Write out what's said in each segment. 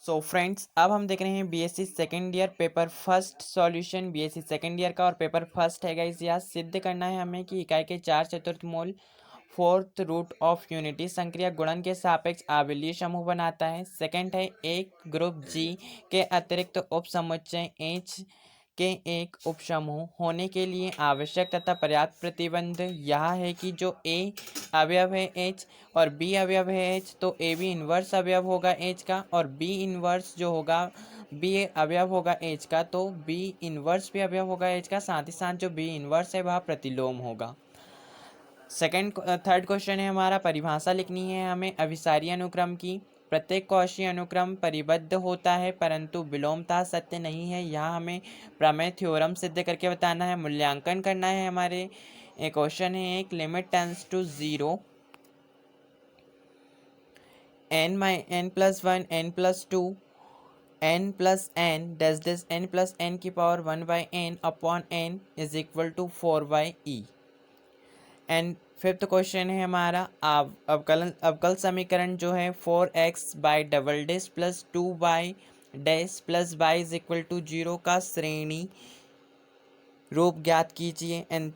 So friends, अब हम देख रहे हैं BSc second year paper first solution. BSc second year का और पेपर फर्स्ट है गाइस। यहाँ सिद्ध करना है हमें कि इकाई के 4/4 फोर्थ रूट ऑफ यूनिटी संक्रिया गुणन के सापेक्ष आवेलीय समूह बनाता है। सेकंड है एक ग्रुप जी के अतिरिक्त उपसमुच्चय एच के एक उपसमूह होने के लिए आवश्यक तथा पर्याप्त प्रतिबंध यह है कि जो ए अवयव है एच और बी अवयव है एच, तो ए बी इन्वर्स अवयव होगा एच का, और बी इन्वर्स जो होगा बी अवयव होगा एच का, तो बी इन्वर्स भी अवयव होगा एच का। साथ ही साथ जो बी इन्वर्स है वह प्रतिलोम होगा। थर्ड क्वेश्चन है हमारा, परिभाषा लिखनी है हमें अभिसारी अनुक्रम की। प्रत्येक कौशी अनुक्रम परिबद्ध होता है परंतु विलोमतः सत्य नहीं है। यह हमें प्रमेय थ्योरम सिद्ध करके बताना है। मूल्यांकन करना है हमारे। क्वेश्चन है एक, limit tense to 0 n+1 n+2 n+n dash n+n की power 1/n upon n is equal to 4/e। And fifth question है हमारा, अवकल समीकरण जो है 4x/डबल dash plus 2y dash plus y is equal to 0 का श्रेणी रूप ज्ञात कीजिए। एंड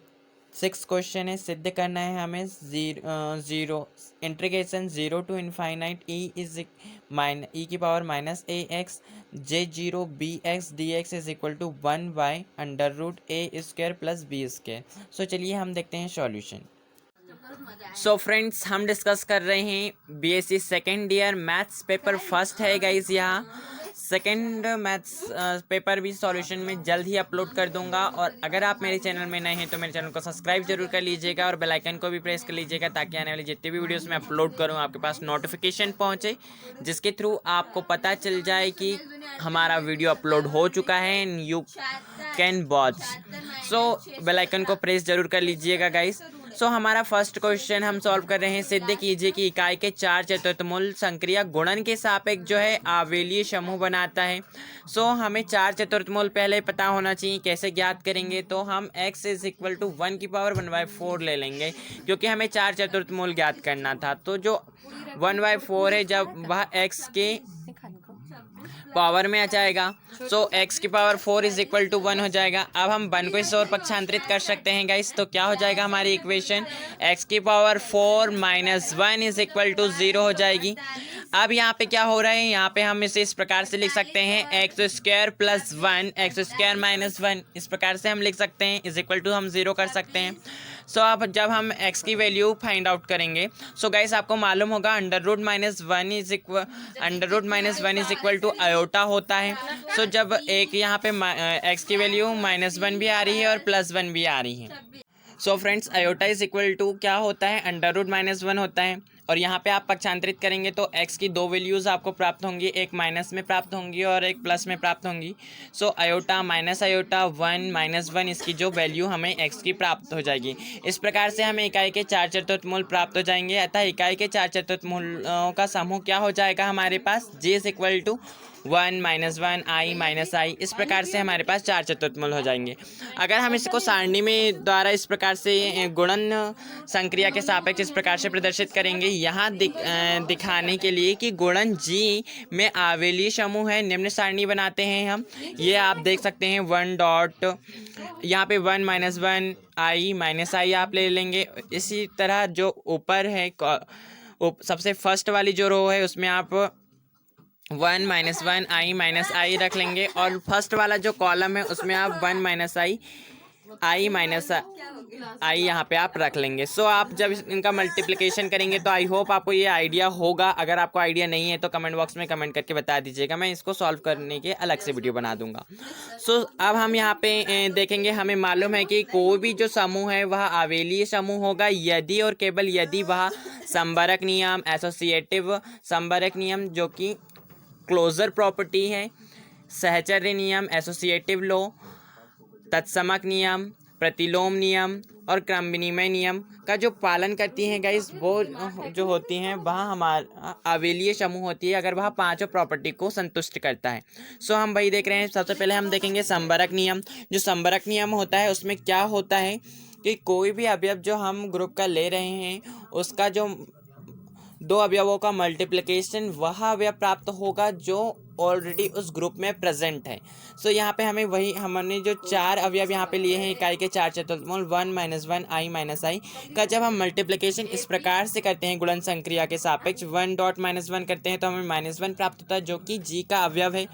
सिक्स क्वेश्चन है, सिद्ध करना है हमें zero integration 0 to infinite e की power -ax j0bx/dx is equal to 1/√a² plus b²। So चलिए हम देखते हैं सॉल्यूशन। सो फ्रेंड्स, हम डिस्कस कर रहे हैं BSc second year maths paper first है गाइस। यहाँ सेकेंड मैथ्स पेपर भी सॉल्यूशन में जल्द ही अपलोड कर दूंगा। और अगर आप मेरे चैनल में नए हैं तो मेरे चैनल को सब्सक्राइब जरूर कर लीजिएगा और बेल आइकन को भी प्रेस कर लीजिएगा ताकि आने वाली जितनी भी वीडियोस मैं अपलोड करूं आपके पास नोटिफिकेशन पहुंचे, जिसके थ्रू आपको पता चल जाए कि हमारा वीडियो अपलोड हो चुका है and you can watch. So bell icon को प्रेस जरूर कर लीजिएगा गाइस। सो हमारा फर्स्ट क्वेश्चन हम सॉल्व कर रहे हैं। सिद्ध कीजिए कि इकाई के 4/4 संक्रिया गुणन के सापेक्ष जो है आवेलीय समूह बनाता है। सो हमें 4/4 पहले पता होना चाहिए। कैसे ज्ञात करेंगे, तो हम x इज इक्वल टू 1 की पावर 1/4 ले लेंगे क्योंकि हमें 4/4 ज्ञात करना था। तो जो 1/4 है जब वह x के पावर में आ जाएगा, सो x की पावर 4 इज इक्वल टू 1 हो जाएगा। अब हम 1 को इस ओर पक्षांतरित कर सकते हैं गाइस, तो क्या हो जाएगा हमारी इक्वेशन, x की पावर 4 - 1 इज इक्वल टू 0 हो जाएगी। अब यहाँ पे क्या हो रहा है, यहाँ पे हम इसे इस प्रकार से लिख सकते हैं x² + 1 x² - 1 इस प्रकार से हम लिख सकते हैं, इज इक्वल टू हम 0 कर सकते हैं। सो अब जब हम x की वैल्यू फाइंड आउट करेंगे, सो गाइस आपको मालूम होगा √-1 इज इक्वल टू आयोटा होता है। सो जब एक यहाँ पे x की वैल्यू -1 भी आ रही है और +1 भी आ रही है। So friends, iota is equal to क्या होता है, √-1 होता है। और यहाँ पे आप पक्षांतरित करेंगे तो x की दो वैल्यूज़ आपको प्राप्त होंगी, एक माइनस में प्राप्त होंगी और एक प्लस में प्राप्त होंगी। सो आयोटा माइनस आयोटा 1 -1 इसकी जो वैल्यू हमें x की प्राप्त हो जाएगी। इस प्रकार से हमें इकाई के 4/4 प्राप्त हो जाएंगे। अतः इकाई के 4/4 का समूह क्या हो जाएगा हमारे पास, j is equal to 1 -1 i इस प्रकार से हमारे पास 4/4 हो जाएंगे। अगर हम इसको सारणी में द्वारा इस प्रकार से गुणन संक्रिया के सापेक्ष इस प्रकार से प्रदर्शित करेंगे, यहाँ दिखाने के लिए कि गुणन जी में आवेलीय समूह है, निम्न सारणी बनाते हैं हम। ये आप देख सकते हैं 1 डॉट, यहाँ पे 1 -1 i आप ले लेंगे। इसी तरह जो ऊपर है सबसे फर्स्ट वाली जो रो है उसमें आप 1 -1 i रख लेंगे और फर्स्ट वाला जो कॉलम है उसमें आप 1 - i यहाँ पे आप रख लेंगे। सो आप जब इनका मल्टीप्लिकेशन करेंगे तो आई होप आपको ये आइडिया होगा। अगर आपको आइडिया नहीं है तो कमेंट बॉक्स में कमेंट करके बता दीजिएगा, मैं इसको सॉल्व करने के अलग से वीडियो बना दूंगा। सो अब हम यहाँ पे देखेंगे, हमें मालूम है कि कोई भी जो समूह है वह आवेलीय समूह होगा यदि और केवल यदि वह संबरक नियम, एसोसिएटिव संबरक नियम जो कि क्लोजर प्रॉपर्टी है, सहचर्य नियम, एसोसिएटिव लॉ, तत्समक नियम, प्रतिलोम नियम और क्रम विनिमय नियम का जो पालन करती हैं गाइस, वो जो होती हैं वह हमारा आवेलीय समूह होती है अगर वह पांचों प्रॉपर्टी को संतुष्ट करता है। सो हम वही देख रहे हैं। सबसे पहले हम देखेंगे संबरक नियम। जो संबरक नियम होता है उसमें क्या होता है कि कोई भी अवयव जो हम ग्रुप का ले रहे हैं उसका जो दो अवयवों का मल्टीप्लिकेशन वह अवयव प्राप्त होगा जो ऑलरेडी उस ग्रुप में प्रेजेंट है। सो यहाँ पे हमें वही हमने जो 4 अवयव यहाँ पे लिए हैं इकाई के 4 चतुर्थमूल 1 - 1 i - i का जब हम मल्टीप्लिकेशन इस प्रकार से करते हैं गुणन संक्रिया के सापेक्ष 1 डॉट -1 करते हैं तो हमें -1 प्राप्त होता है जो कि g का अवयव है।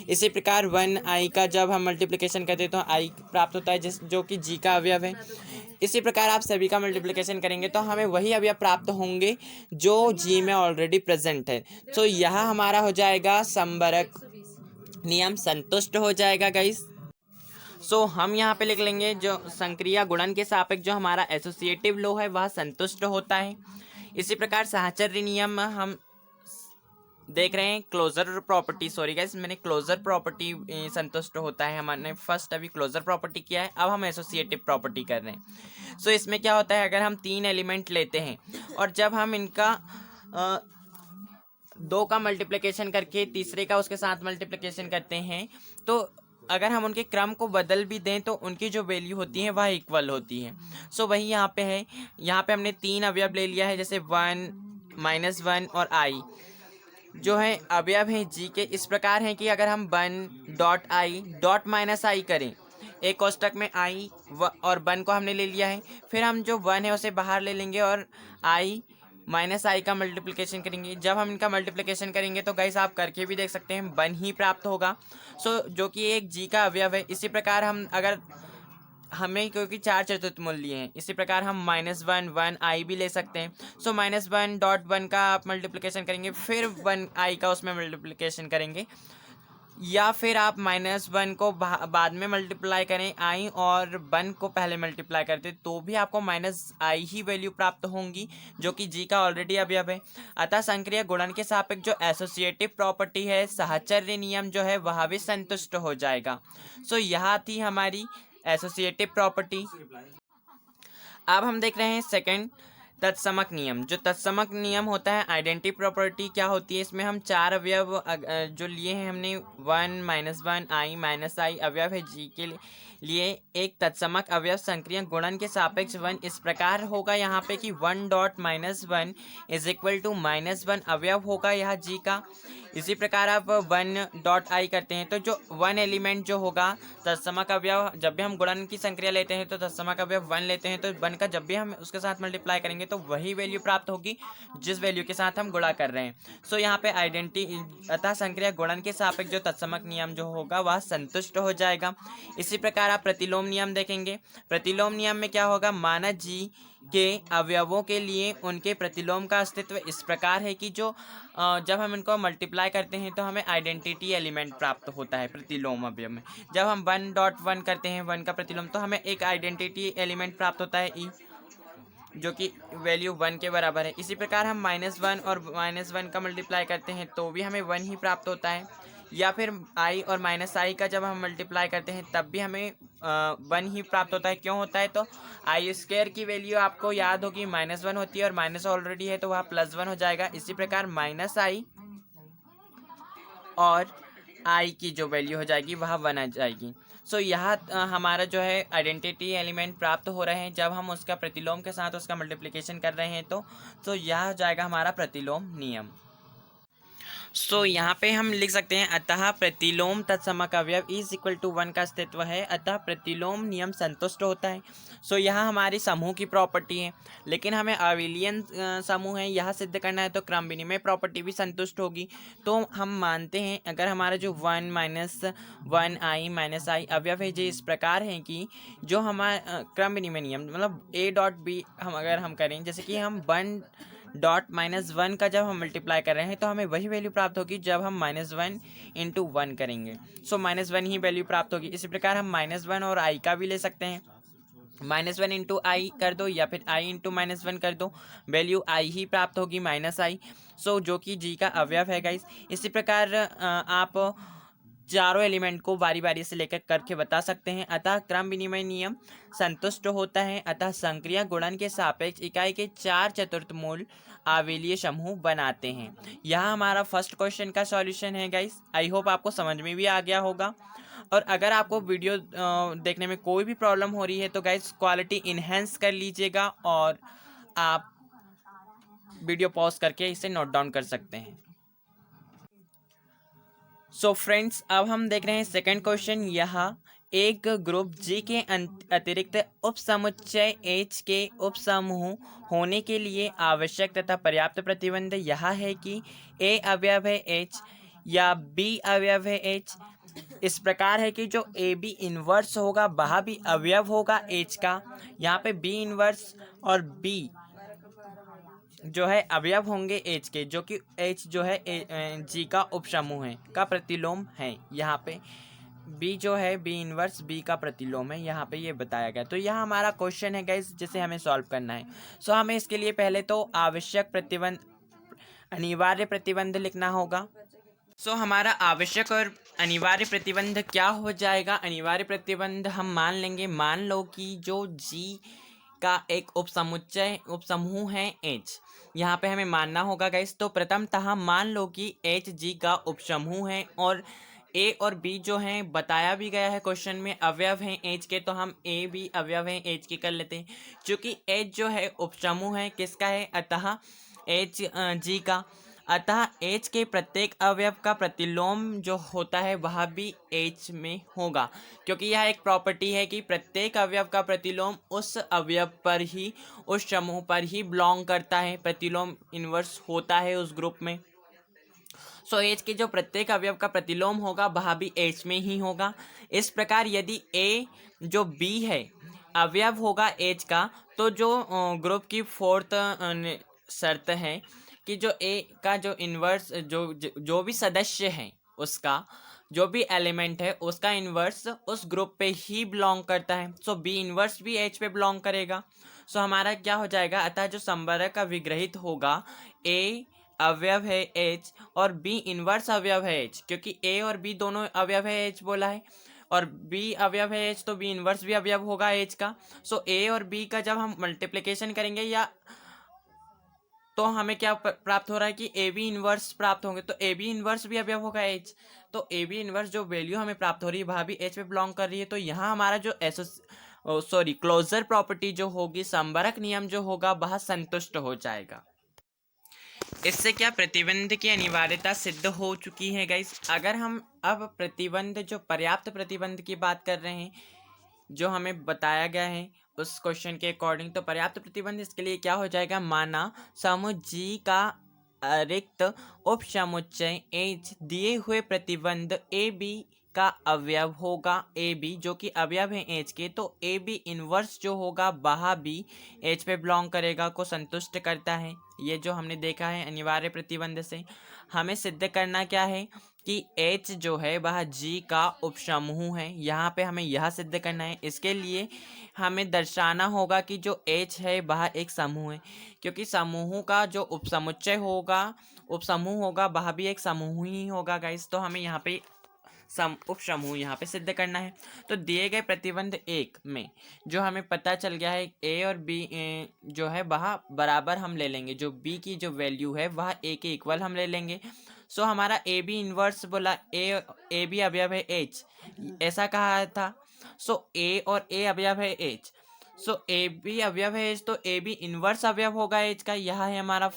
इसी प्रकार 1 i का जब हम मल्टीप्लिकेशन करते हैं तो i प्राप्त होता है जो कि g का अवयव है। इसी प्रकार आप सभी का मल्टीप्लिकेशन करेंगे तो हमें वही अवयव प्राप्त होंगे जो g में ऑलरेडी प्रेजेंट है। तो यह हमारा हो जाएगा समवर्ग नियम संतुष्ट हो जाएगा गाइस। सो हम यहाँ पे लिख लेंगे जो संक्रिया गुणन के सापेक्ष जो हमारा एसोसिएटिव लॉ है वह संतुष्ट होता है। इसी प्रकार साहचर्य नियम हम देख रहे हैं क्लोजर प्रॉपर्टी, सॉरी गाइस मैंने क्लोजर प्रॉपर्टी संतुष्ट होता है। हमने फर्स्ट अभी क्लोजर प्रॉपर्टी किया है, अब हम एसोसिएटिव प्रॉपर्टी कर रहे हैं। सो इसमें क्या होता है, अगर हम 3 एलिमेंट लेते हैं और जब हम इनका 2 का मल्टीप्लिकेशन करके तीसरे का उसके साथ मल्टीप्लिकेशन करते हैं तो अगर हम उनके क्रम को बदल भी दें तो उनकी जो वैल्यू होती है वह इक्वल होती है। सो वही यहाँ पे है, यहाँ पे हमने 3 अवयव ले लिया है जैसे 1 -1 और i जो है अवयव है g के इस प्रकार हैं कि अगर हम 1 डॉट आई डॉट -i करें एक कोष्टक में i और 1 को हमने ले लिया है, फिर हम जो 1 है उसे बाहर ले लेंगे और i -i का मल्टीप्लिकेशन करेंगे। जब हम इनका मल्टीप्लिकेशन करेंगे तो गाइस आप करके भी देख सकते हैं 1 ही प्राप्त होगा। सो जो कि एक g का अवयव है। इसी प्रकार हम अगर हमें क्योंकि 4 चतुर्थमूल लिए हैं इसी प्रकार हम -1 1 i भी ले सकते हैं। सो -1 डॉट 1 का आप मल्टीप्लिकेशन करेंगे फिर 1 i का उसमें मल्टीप्लिकेशन करेंगे, या फिर आप -1 को बाद में मल्टीप्लाई करें i और 1 को पहले मल्टीप्लाई करते तो भी आपको -i ही वैल्यू प्राप्त होंगी जो कि g का ऑलरेडी अवयव है। अतः संक्रिया गुणन के सापेक्ष जो एसोसिएटिव प्रॉपर्टी है साहचर्य नियम जो है वह भी संतुष्ट हो जाएगा। सो यह थी हमारी एसोसिएटिव प्रॉपर्टी। अब हम देख रहे हैं सेकंड तत्समक नियम। जो तत्समक नियम होता है आइडेंटिटी प्रॉपर्टी क्या होती है, इसमें हम 4 अवयव जो लिए हैं हमने 1 -1 i - i अवयव है g के लिए एक तत्समक अवयव संक्रिया गुणन के सापेक्ष 1 इस प्रकार होगा यहाँ पे कि 1 डॉट -1 इज इक्वल टू -1 अवयव होगा यह g का। इसी प्रकार आप 1 डॉट i करते हैं तो जो 1 एलिमेंट जो होगा तत्समक अवयव, जब भी हम गुणन की संक्रिया लेते हैं तो तत्समक अवयव 1 लेते हैं तो 1 का जब भी हम उसके साथ मल्टीप्लाई करेंगे तो वही वैल्यू प्राप्त होगी जिस वैल्यू के साथ हम गुणा कर रहे हैं। सो यहाँ पे आइडेंटिटी अतः संक्रिया गुणन के सापेक्ष जो तत्समक नियम जो होगा वह संतुष्ट हो जाएगा। इसी प्रकार आप प्रतिलोम नियम देखेंगे। प्रतिलोम नियम में क्या होगा, माना जी के अवयवों के लिए उनके प्रतिलोम का अस्तित्व इस प्रकार है कि जो जब हम इनको मल्टीप्लाई करते हैं तो हमें आइडेंटिटी एलिमेंट प्राप्त होता है प्रतिलोम अवयव में। जब हम 1 डॉट 1 करते हैं 1 का प्रतिलोम तो हमें एक आइडेंटिटी एलिमेंट प्राप्त होता है ई जो कि वैल्यू 1 के बराबर है। इसी प्रकार हम -1 और -1 का मल्टीप्लाई करते हैं तो भी हमें 1 ही प्राप्त होता है, या फिर i और -i का जब हम मल्टीप्लाई करते हैं तब भी हमें 1 ही प्राप्त होता है। क्यों होता है, तो i² की वैल्यू आपको याद होगी -1 होती है और माइनस ऑलरेडी है तो वह +1 हो जाएगा। इसी प्रकार -i और i की जो वैल्यू हो जाएगी वह 1 आ जाएगी। सो यहाँ हमारा जो है आइडेंटिटी एलिमेंट प्राप्त हो रहे हैं जब हम उसका प्रतिलोम के साथ उसका मल्टीप्लिकेशन कर रहे हैं तो यह हो जाएगा हमारा प्रतिलोम नियम। सो यहाँ पे हम लिख सकते हैं अतः प्रतिलोम तत्समक अवयव इज इक्वल टू 1 का अस्तित्व है, अतः प्रतिलोम नियम संतुष्ट होता है। सो यहाँ हमारी समूह की प्रॉपर्टी है, लेकिन हमें अविलियन समूह है यह सिद्ध करना है तो क्रम विनिमय प्रॉपर्टी भी संतुष्ट होगी। तो हम मानते हैं अगर हमारा जो 1 - 1 i - i अवयव है जो इस प्रकार है कि जो हमारा क्रम विनिमय नियम मतलब a डॉट b हम करें जैसे कि हम 1 डॉट -1 का जब हम मल्टीप्लाई कर रहे हैं तो हमें वही वैल्यू प्राप्त होगी जब हम -1 × 1 करेंगे। सो -1 ही वैल्यू प्राप्त होगी। इसी प्रकार हम -1 और i का भी ले सकते हैं, -1 × i कर दो या फिर i × -1 कर दो, वैल्यू i ही प्राप्त होगी -i। सो जो कि g का अवयव है गाइस। इसी प्रकार आप चारों एलिमेंट को बारी बारी से लेकर करके बता सकते हैं। अतः क्रम विनिमय नियम संतुष्ट होता है, अतः संक्रिया गुणन के सापेक्ष इकाई के 4 चतुर्थमूल आवेलीय समूह बनाते हैं। यह हमारा फर्स्ट क्वेश्चन का सॉल्यूशन है गाइस। आई होप आपको समझ में भी आ गया होगा। और अगर आपको वीडियो देखने में कोई भी प्रॉब्लम हो रही है तो गाइस क्वालिटी इन्हेंस कर लीजिएगा और आप वीडियो पॉज करके इसे नोट डाउन कर सकते हैं। सो फ्रेंड्स, अब हम देख रहे हैं सेकंड क्वेश्चन। यह एक ग्रुप जी के अतिरिक्त उपसमुच्चय एच के उपसमूह होने के लिए आवश्यक तथा पर्याप्त प्रतिबंध यह है कि ए अवयव है एच या बी अवयव है एच। इस प्रकार है कि जो ए बी इनवर्स होगा वह भी अवयव होगा एच का। यहाँ पे बी इनवर्स और बी जो है अवयव होंगे एच के, जो कि एच जो है जी का उपसमूह है, का प्रतिलोम है। यहाँ पे बी जो है बी इनवर्स बी का प्रतिलोम है, यहाँ पे ये बताया गया। तो यह हमारा क्वेश्चन है गाइस, जिसे हमें सॉल्व करना है। सो हमें इसके लिए पहले तो आवश्यक प्रतिबंध, अनिवार्य प्रतिबंध लिखना होगा। सो हमारा आवश्यक और अनिवार्य प्रतिबंध क्या हो जाएगा? अनिवार्य प्रतिबंध हम मान लेंगे, मान लो कि जो जी का एक उपसमूह है एच, यहाँ पे हमें मानना होगा गाइस। तो प्रथमतः मान लो कि एच जी का उपसमूह है और ए और बी जो हैं बताया भी गया है क्वेश्चन में अवयव हैं एच के, तो हम ए बी अवयव हैं एच के कर लेते हैं। चूँकि एच जो है उपसमूह है किसका है? अतः एच जी का। अतः एच के प्रत्येक अवयव का प्रतिलोम जो होता है वह भी एच में होगा, क्योंकि यह एक प्रॉपर्टी है कि प्रत्येक अवयव का प्रतिलोम उस अवयव पर ही, उस समूह पर ही बिलोंग करता है, प्रतिलोम इन्वर्स होता है उस ग्रुप में। सो एच के जो प्रत्येक अवयव का प्रतिलोम होगा वह भी एच में ही होगा। इस प्रकार यदि ए जो बी है अवयव होगा एच का, तो जो ग्रुप की फोर्थ शर्त है कि जो ए का जो इन्वर्स जो भी सदस्य है, उसका जो भी एलिमेंट है उसका इन्वर्स उस ग्रुप पे ही बिलोंग करता है। सो बी इन्वर्स भी एच पे बिलोंग करेगा। सो हमारा क्या हो जाएगा? अतः जो संवर्ग का विग्रहित होगा, ए अवयव है एच और बी इनवर्स अवयव है एच, क्योंकि ए और बी दोनों अवयव है एच बोला है, और बी अवयव है एच तो बी इनवर्स भी अवयव होगा एच का। सो ए और बी का जब हम मल्टीप्लिकेशन करेंगे या तो हमें क्या प्राप्त हो रहा है कि ए बी इनवर्स प्राप्त होंगे, तो ए बी इनवर्स भी अवयव होगा एच। तो ए बी इनवर्स जो वैल्यू हमें प्राप्त हो रही है वह भी एच पे बिलोंग कर रही है। तो यहाँ हमारा जो क्लोजर प्रॉपर्टी जो होगी, संवरक नियम जो होगा वह संतुष्ट हो जाएगा। इससे क्या प्रतिबंध की अनिवार्यता सिद्ध हो चुकी है गाइस। अगर हम अब प्रतिबंध, जो पर्याप्त प्रतिबंध की बात कर रहे हैं, जो हमें बताया गया है उस क्वेश्चन के अकॉर्डिंग, तो पर्याप्त प्रतिबंध इसके लिए क्या हो जाएगा? माना समूह जी का रिक्त उपसमुच्चय एच दिए हुए प्रतिबंध ए बी का अवयव होगा ए बी, जो कि अवयव है एच के, तो ए बी इनवर्स जो होगा वह भी एच पे बिलोंग करेगा, को संतुष्ट करता है। ये जो हमने देखा है अनिवार्य प्रतिबंध से। हमें सिद्ध करना क्या है कि एच जो है वह जी का उपसमूह है। यहाँ पे हमें यह सिद्ध करना है। इसके लिए हमें दर्शाना होगा कि जो एच है वह एक समूह है, क्योंकि समूह का जो उपसमुच्चय होगा, उपसमूह होगा, वह भी एक समूह ही होगा गाइस। तो हमें यहाँ पे उपसमूह यहाँ पे सिद्ध करना है। तो दिए गए प्रतिबंध एक में जो हमें पता चल गया है ए और बी जो है वह बराबर हम ले लेंगे, जो बी की जो वैल्यू है वह ए के इक्वल हम ले लेंगे। सो हमारा ए बी इनवर्स बोला, ए बी अवयव है एच, ऐसा कहा था। सो ए और ए अवयव है एच, सो ए बी अवयव है एच, तो ए बी इनवर्स अवयव होगा एच का। यह है हमारा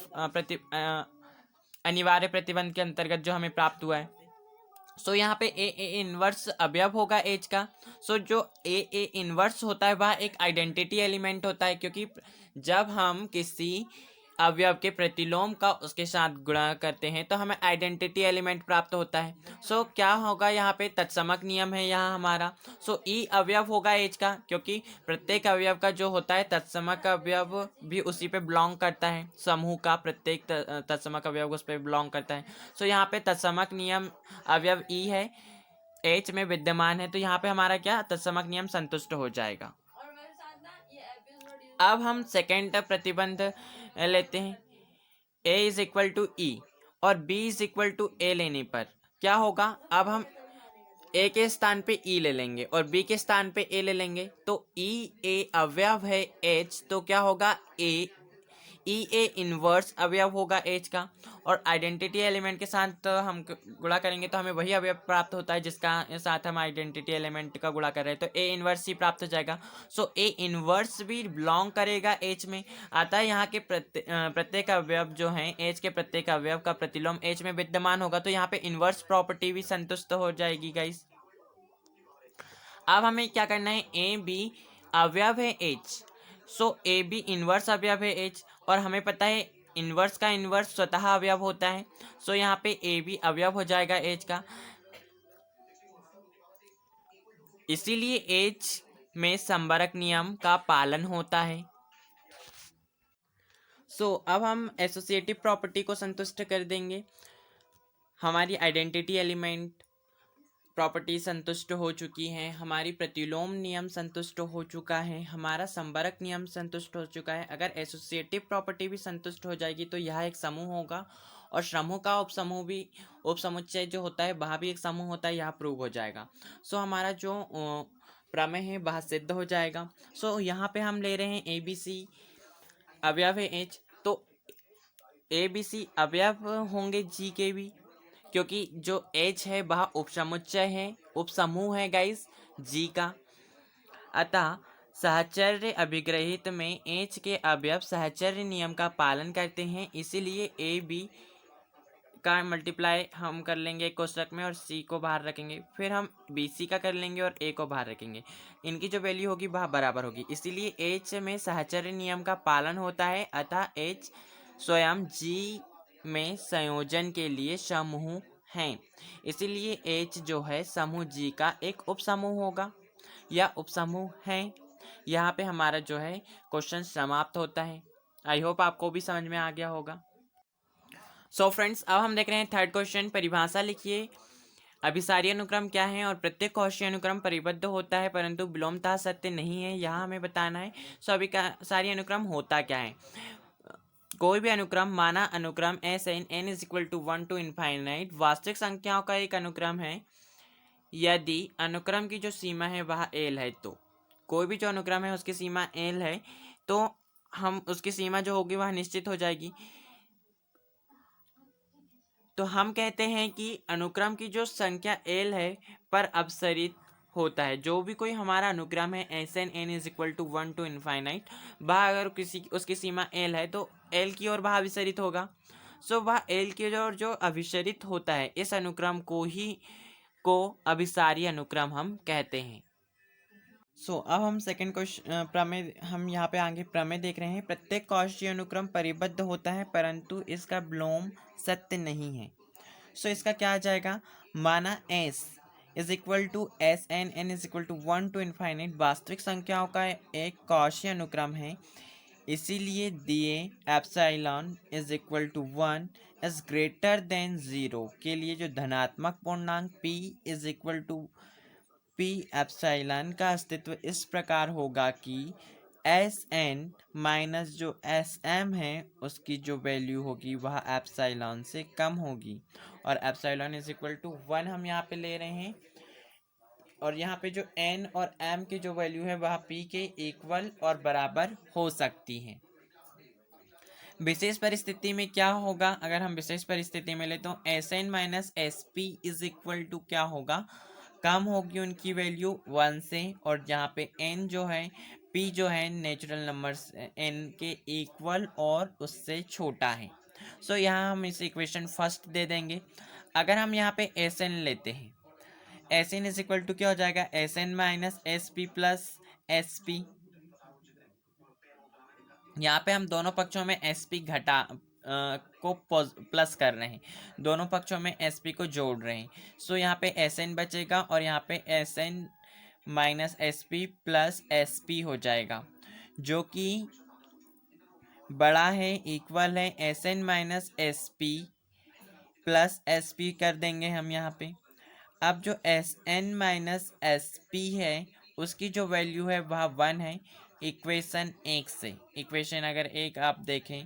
अनिवार्य प्रतिबंध के अंतर्गत जो हमें प्राप्त हुआ है। सो यहाँ पे ए इनवर्स अवयव होगा एच का। सो जो ए इनवर्स होता है वह एक आइडेंटिटी एलिमेंट होता है, क्योंकि जब हम किसी अवयव के प्रतिलोम का उसके साथ गुणा करते हैं तो हमें आइडेंटिटी एलिमेंट प्राप्त होता है। सो क्या होगा यहाँ पे? तत्समक नियम है यहाँ हमारा। सो ई अवयव होगा एच का, क्योंकि प्रत्येक अवयव का जो होता है तत्समक अवयव भी उसी पे बिलोंग करता है, समूह का प्रत्येक तत्समक अवयव उस पर बिलोंग करता है। सो यहाँ पे तत्समक नियम अवयव ई है, एच में विद्यमान है, तो यहाँ पे हमारा क्या तत्समक नियम संतुष्ट हो जाएगा। अब हम सेकेंड प्रतिबंध लेते हैं। ए इज इक्वल टू ई और बी इज इक्वल टू ए लेने पर क्या होगा? अब हम ए के स्थान पे ई ले लेंगे और बी के स्थान पे ए ले लेंगे, तो ई ए अवयव है एच, तो क्या होगा? ए ई ए इन्वर्स अवयव होगा एच का, और आइडेंटिटी एलिमेंट के साथ हम गुणा करेंगे तो हमें वही अवयव प्राप्त होता है जिसका साथ हम आइडेंटिटी एलिमेंट का गुणा कर रहे हैं, तो ए इन्वर्स ही प्राप्त हो जाएगा। सो ए इन्वर्स भी बिलोंग करेगा एच में। आता है यहाँ के प्रत्येक अवयव जो हैं, एच के प्रत्येक अवयव का प्रतिलोम एच में विद्यमान होगा, तो यहाँ पे इन्वर्स प्रॉपर्टी भी संतुष्ट हो जाएगी गाइस। अब हमें क्या करना है, ए बी अवयव है H, so A B inverse अवयव है एच, और हमें पता है इन्वर्स का इन्वर्स स्वतः अवयव होता है, सो यहाँ पे ए बी अवयव हो जाएगा एच का, इसीलिए एच में संबरक नियम का पालन होता है। सो अब हम एसोसिएटिव प्रॉपर्टी को संतुष्ट कर देंगे। हमारी आइडेंटिटी एलिमेंट प्रॉपर्टी संतुष्ट हो चुकी है, हमारी प्रतिलोम नियम संतुष्ट हो चुका है, हमारा संबरक नियम संतुष्ट हो चुका है। अगर एसोसिएटिव प्रॉपर्टी भी संतुष्ट हो जाएगी तो यह एक समूह होगा, और समूह का उपसमूह भी, उपसमुच्चय जो होता है वह भी एक समूह होता है, यह प्रूव हो जाएगा। सो हमारा जो प्रमेय है वह सिद्ध हो जाएगा। सो यहाँ पे हम ले रहे हैं ए बी सी अवयव है एच, तो ए बी सी अवयव होंगे जी के भी, क्योंकि जो एच है वह उपसमुच्चय है, उपसमूह है गाइस जी का। अतः सहचर्य अभिग्रहित में एच के अवयव सहचर्य नियम का पालन करते हैं, इसीलिए ए बी का मल्टीप्लाई हम कर लेंगे कोष्टक में और सी को बाहर रखेंगे, फिर हम बी सी का कर लेंगे और ए को बाहर रखेंगे, इनकी जो वैल्यू होगी वह बराबर होगी, इसीलिए एच में सहचर्य नियम का पालन होता है। अतः एच स्वयं जी में संयोजन के लिए समूह हैं, इसीलिए एच जो है समूह जी का एक उपसमूह होगा या उपसमूह है। यहाँ पे हमारा जो है क्वेश्चन समाप्त होता है। आई होप आपको भी समझ में आ गया होगा। सो फ्रेंड्स, अब हम देख रहे हैं थर्ड क्वेश्चन। परिभाषा लिखिए। अभिसारी अनुक्रम क्या है और प्रत्येक कौशी अनुक्रम परिबद्ध होता है परंतु विलोमतः सत्य नहीं है, यहाँ हमें बताना है। सो अभिसारी अनुक्रम होता क्या है। कोई भी अनुक्रम, माना अनुक्रम S N N is equal to 1 to infinite वास्तविक संख्याओं का एक अनुक्रम है यदि अनुक्रम की जो सीमा है वह एल है। तो कोई भी जो अनुक्रम है उसकी सीमा एल है, तो हम उसकी सीमा जो होगी वह निश्चित हो जाएगी। तो हम कहते हैं कि अनुक्रम की जो संख्या एल है पर अपसरित होता है। जो भी कोई हमारा अनुक्रम है S N N is equal to 1 to infinite, वह अगर किसी उसकी सीमा एल है तो एल की ओर वह अभिसरित होगा। सो वह एल की ओर जो अभिसरित होता है इस अनुक्रम को अभिसारी अनुक्रम हम कहते हैं। सो अब हम सेकंड क्वेश्चन प्रमेय, हम यहाँ पे आगे प्रमेय देख रहे हैं। प्रत्येक कौशी अनुक्रम परिबद्ध होता है परंतु इसका विलोम सत्य नहीं है। सो इसका क्या आ जाएगा, माना S is equal to S N N is equal to 1 to infinite वास्तविक संख्याओं का एक कौशी अनुक्रम है, इसीलिए दिए epsilon is equal to 1 is greater than 0 के लिए जो धनात्मक पूर्णांक p is equal to P epsilon का अस्तित्व इस प्रकार होगा कि एस एन माइनस जो एस एम है उसकी जो वैल्यू होगी वह एप्सिलॉन से कम होगी, और एप्सिलॉन इज इक्वल टू 1 हम यहाँ पे ले रहे हैं, और यहाँ पे जो एन और एम की जो वैल्यू है वह पी के इक्वल और बराबर हो सकती है। विशेष परिस्थिति में क्या होगा, अगर हम विशेष परिस्थिति में ले तो S N minus S P is equal to क्या होगा, कम होगी उनकी वैल्यू 1 से, और यहाँ पे n जो है p जो है नेचुरल नंबर्स n के इक्वल और उससे छोटा है। सो यहाँ हम इस इक्वेशन फर्स्ट दे देंगे। अगर हम यहाँ पे एस एन लेते हैं, S N is equal to क्या हो जाएगा, S N minus S P plus S P. यहाँ पे हम दोनों पक्षों में एस पी घटा को प्लस कर रहे हैं, दोनों पक्षों में एस पी को जोड़ रहे हैं। सो यहाँ पे एस एन बचेगा और यहाँ पे S N minus S P plus S P हो जाएगा, जो कि बड़ा है, इक्वल है S N minus S P plus S P कर देंगे हम यहाँ पे। अब जो S N minus S P है उसकी जो वैल्यू है वह 1 है इक्वेशन 1 से। इक्वेशन अगर 1 आप देखें,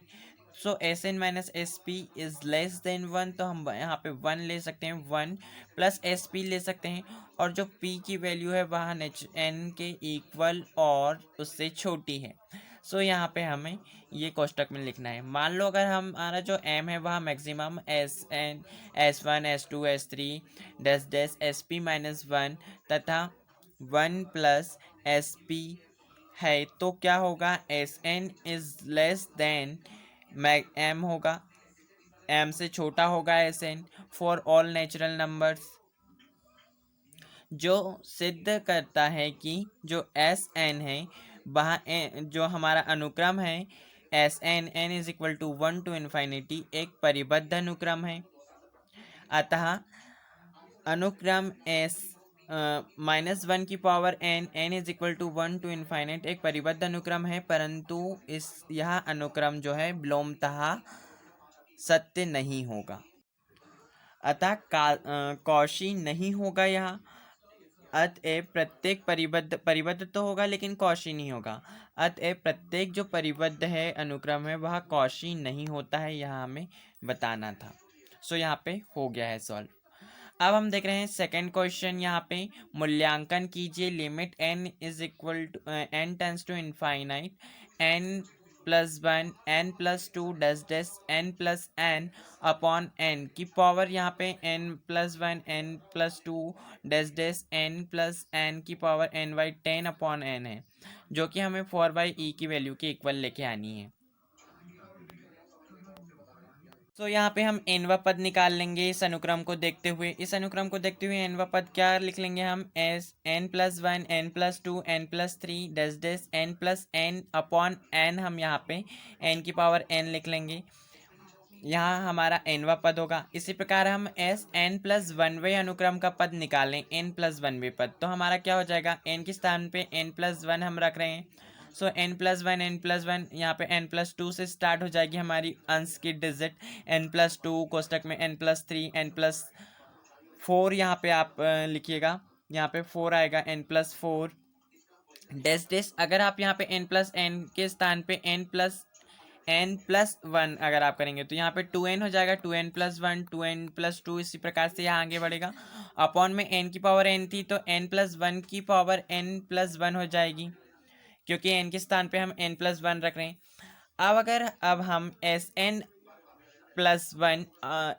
so S N minus S P is less than 1, तो हम यहाँ पे 1 ले सकते हैं, 1 प्लस एस पी ले सकते हैं, और जो p की वैल्यू है वह एन के इक्वल और उससे छोटी है। सो यहाँ पे हमें ये कोष्टक में लिखना है। मान लो अगर हमारा जो m है वह maximum Sn S1 S2 S3 dash dash SP minus 1 तथा 1 प्लस SP है, तो क्या होगा, Sn is less then m होगा, m से छोटा होगा Sn for all natural numbers, जो सिद्ध करता है कि जो Sn है वह जो हमारा अनुक्रम है Sn n is equal to 1 to infinity एक परिबद्ध अनुक्रम है। अतः अनुक्रम S -1 की power n is equal to 1 to infinite एक परिबद्ध अनुक्रम है, परंतु यह अनुक्रम जो है विलोमतः सत्य नहीं होगा। अतः कौशी नहीं होगा यह। अतएव प्रत्येक परिबद्ध तो होगा लेकिन कौशी नहीं होगा। अतएव प्रत्येक जो परिबद्ध है अनुक्रम है वह कौशी नहीं होता है, यह हमें बताना था। सो यहाँ पे हो गया है सॉल्व। अब हम देख रहे हैं सेकंड क्वेश्चन। यहाँ पे मूल्यांकन कीजिए limit n is equal to n tends to infinite n plus 1 n plus 2 dash dash n plus n upon n की पावर, यहाँ पे n plus 1 n plus 2 dash dash n plus n की power n by 10 upon n है, जो कि हमें 4 by e की value के इक्वल लेके आनी है। तो यहाँ पे हम nवा पद निकाल लेंगे इस अनुक्रम को देखते हुए। इस अनुक्रम को देखते हुए nवा पद क्या लिख लेंगे हम, S n plus 1 n plus 2 n plus 3 dash dash n plus n upon n, हम यहाँ पे n की पावर n लिख लेंगे। यहाँ हमारा nवा पद होगा। इसी प्रकार हम एस n प्लस 1वें अनुक्रम का पद निकालें n प्लस 1वें पद, तो हमारा क्या हो जाएगा, n के स्थान पे n प्लस 1 हम रख रहे हैं। सो n प्लस 1 यहाँ पे n प्लस 2 से स्टार्ट हो जाएगी हमारी अंश की डिजिट, n प्लस 2 कोष्टक में n प्लस 3 n प्लस 4, यहाँ पे आप लिखिएगा, यहाँ पे 4 आएगा, n प्लस 4 डैश डैश। अगर आप यहाँ पे n प्लस n के स्थान पे n प्लस 1 अगर आप करेंगे तो यहाँ पे 2n हो जाएगा, 2n प्लस 1 2n प्लस 2, इसी प्रकार से यहाँ आगे बढ़ेगा। अपॉन में n की पावर n थी तो n प्लस 1 की पावर n प्लस 1 हो जाएगी, क्योंकि n के स्थान पे हम n प्लस 1 रख रहे हैं। अब हम Sn प्लस 1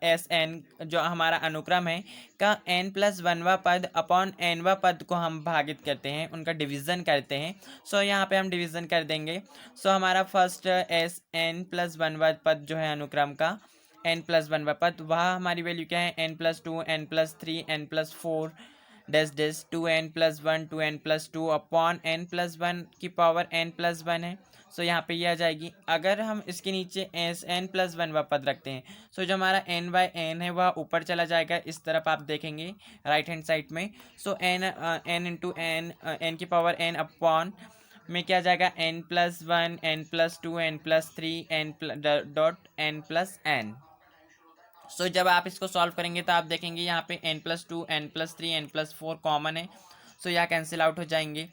Sn जो हमारा अनुक्रम है का n प्लस 1वां पद अपॉन nवा पद को हम भागित करते हैं, उनका डिवीज़न करते हैं। सो यहाँ पे हम डिवीज़न कर देंगे। सो हमारा फर्स्ट Sn प्लस 1वां पद जो है अनुक्रम का n प्लस 1वां पद, वह हमारी वैल्यू क्या है, n plus 2 n plus 3 n plus 4 dash dash 2n plus 1 2n plus 2 upon n plus 1 की पावर n प्लस 1 है। सो यहाँ पे ये आ जाएगी। अगर हम इसके नीचे एस n प्लस 1वां पद रखते हैं, सो जो हमारा n बाई n है वह ऊपर चला जाएगा, इस तरफ आप देखेंगे राइट हैंड साइड में। सो n इंटू n की पावर n अपॉन में क्या जाएगा, n plus 1 n plus 2 n plus 3 n dot n plus n। सो जब आप इसको सॉल्व करेंगे तो आप देखेंगे यहाँ पे n plus 2 n plus 3 n plus 4 common है, सो यह कैंसिल आउट हो जाएंगे।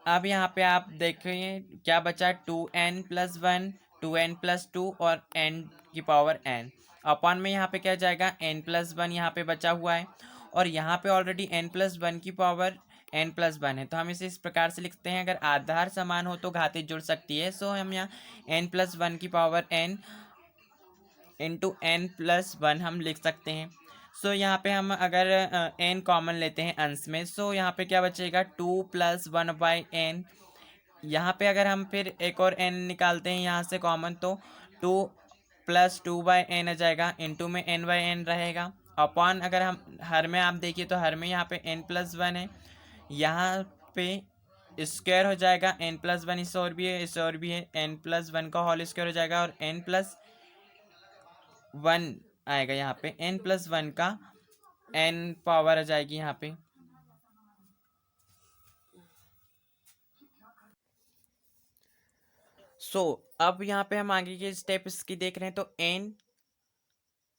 अब यहाँ पे आप देखिए क्या बचा, 2n प्लस 1 2n प्लस 2 और n की पावर n अपॉन में यहाँ पे क्या जाएगा, n प्लस 1 यहाँ पे बचा हुआ है, और यहाँ पे ऑलरेडी n प्लस 1 की पावर n प्लस 1 है, तो हम इसे इस प्रकार से लिखते हैं, अगर आधार समान हो तो घाती जुड़ सकती है। सो हम यहाँ n प्लस 1 की power n into n plus 1 हम लिख सकते हैं। सो यहाँ पे हम अगर n कॉमन लेते हैं अंश में, सो यहाँ पे क्या बचेगा, 2 प्लस 1 बाई n। यहाँ पे अगर हम फिर एक और n निकालते हैं यहाँ से कॉमन, तो 2 प्लस 2 बाई n आ जाएगा, इंटू में n बाई n रहेगा, अपॉन अगर हम हर में आप देखिए तो हर में यहाँ पे n प्लस 1 है, यहाँ पे स्क्वायर हो जाएगा, n प्लस 1 इस और भी है इस और भी है, n प्लस 1 का होल स्क्वायर हो जाएगा, और n प्लस 1 आएगा, यहाँ पे n प्लस 1 का n पावर आ जाएगी यहाँ पे। सो अब यहाँ पे हम आगे के स्टेप इसकी देख रहे हैं, तो n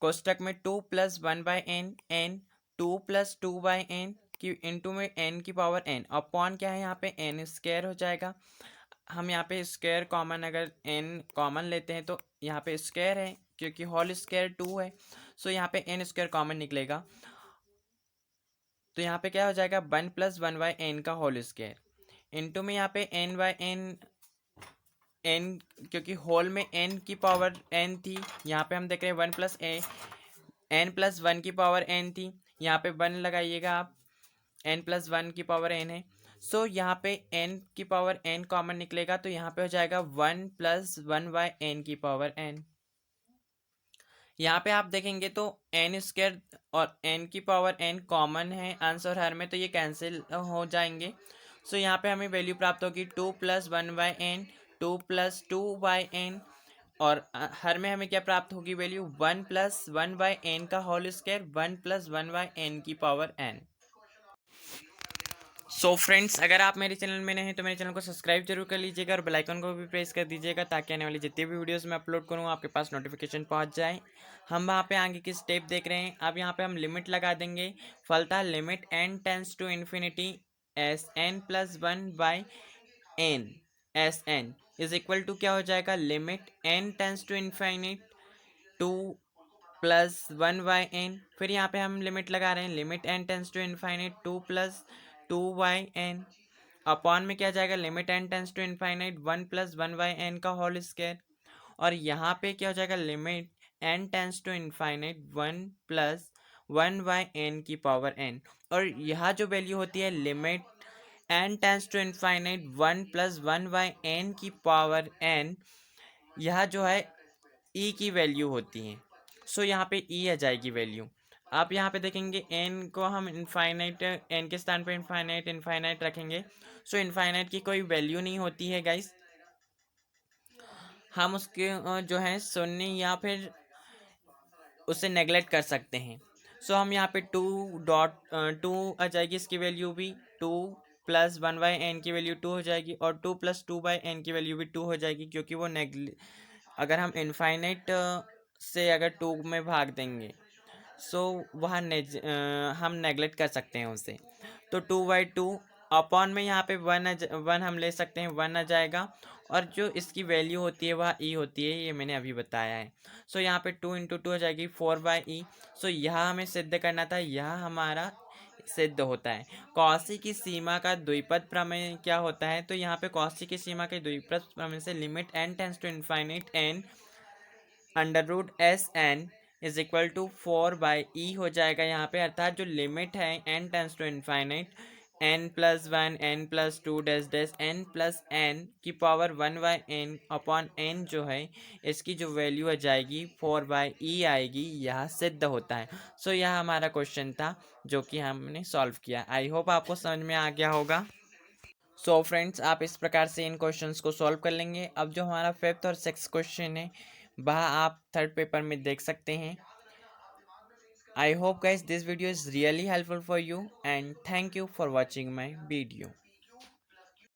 कोष्टक में 2 plus 1 by n n 2 plus 2 by n की इंटू में n की पावर n अपॉन क्या है यहाँ पे n स्क्वायर हो जाएगा। हम यहाँ पे स्क्वायर कॉमन अगर n कॉमन लेते हैं तो यहाँ पे स्क्वायर है, क्योंकि होल स्क्वायर 2 है, सो यहाँ पे n स्क्वायर कॉमन निकलेगा, तो यहाँ पे क्या हो जाएगा, 1 प्लस 1 बाई n का होल स्क्वायर इंटू में यहाँ पे n बाई n एन, क्योंकि होल में एन की पावर एन थी, यहाँ पे हम देख रहे हैं one plus N plus one की पावर एन थी, यहाँ पे वन लगाइएगा आप, एन प्लस वन की पावर एन है। सो यहाँ पे एन की पावर एन कॉमन निकलेगा, तो यहाँ पे हो जाएगा one plus one by N की पावर एन। यहाँ पे आप देखेंगे तो एन स्क्वायर और एन की पावर एन कॉमन है अंश और हर में, तो ये कैंसिल हो जाएंगे। सो यहाँ पे हमें वैल्यू प्राप्त होगी two plus one by N, two plus two by N, और हर में हमें क्या प्राप्त होगी value, one plus one by N का whole square, one plus one by N की पावर एन। सो फ्रेंड्स, अगर आप मेरे चैनल में नए हैं तो मेरे चैनल को सब्सक्राइब जरूर कर लीजिएगा और बेल आइकन को भी प्रेस कर दीजिएगा, ताकि आने वाली जितनी भी वीडियोस मैं अपलोड करूँ आपके पास नोटिफिकेशन पहुंच जाए। हम वहाँ पे आगे की स्टेप देख रहे हैं। अब यहाँ पे हम लिमिट लगा देंगे। फलतः limit N tends to infinity S N plus one by N S N is equal to क्या हो जाएगा, limit N tends to infinite two plus one by N. फिर यहाँ पे हम लिमिट लगा रहे हैं, limit N tends to infinite two plus two by N, upon में क्या जाएगा, limit N tends to infinite one plus one by N का होल स्क्वायर। और यहाँ पे क्या हो जाएगा, limit N tends to infinite one plus one by N की पावर एन। और यहाँ जो वैल्यू होती है limit N tends to infinite one plus one by N की पावर एन, यह जो है ई की वैल्यू होती है। सो यहाँ पे ई आ जाएगी वैल्यू। आप यहाँ पे देखेंगे एन को हम इनफाइनाइट, एन के स्थान पे इनफाइनाइट इनफाइनाइट रखेंगे। सो इनफाइनाइट की कोई वैल्यू नहीं होती है गाइस, हम उसके जो है शून्य या फिर उसे नेगलेक्ट कर सकते हैं। सो हम यहाँ पे टू डॉट टू आ जाएगी, इसकी वैल्यू भी two plus one by N की वैल्यू टू हो जाएगी, और two plus two by N की वैल्यू भी टू हो जाएगी, क्योंकि वो अगर हम इनफाइनाइट से अगर टू में भाग देंगे सो वह हम नेगलेक्ट कर सकते हैं उसे। तो टू बाई टू अपॉन में यहाँ पे वन हम ले सकते हैं, वन आ जाएगा, और जो इसकी वैल्यू होती है वह ई होती है, ये मैंने अभी बताया है। सो यहाँ पे टू इंटू टू हो जाएगी फोर बाई ई। सो यह हमें सिद्ध करना था, यह हमारा सिद्ध होता है। कौशी की सीमा का द्विपद प्रमेय क्या होता है, तो यहाँ पे कौशी की सीमा के द्विपद प्रमेय से limit N tends to infinite N under root S N is equal to four by E हो जाएगा यहाँ पे, अर्थात जो लिमिट है N tends to infinite N plus one N plus two dash dash N plus N की power one by N upon N जो है, इसकी जो वैल्यू आ जाएगी फोर बाई ई आएगी, यह सिद्ध होता है। सो यह हमारा क्वेश्चन था जो कि हमने सॉल्व किया। आई होप आपको समझ में आ गया होगा। सो फ्रेंड्स, आप इस प्रकार से इन क्वेश्चंस को सॉल्व कर लेंगे। अब जो हमारा फिफ्थ और सिक्स्थ क्वेश्चन है वह आप थर्ड पेपर में देख सकते हैं। I hope guys this video is really helpful for you, and thank you for watching my video.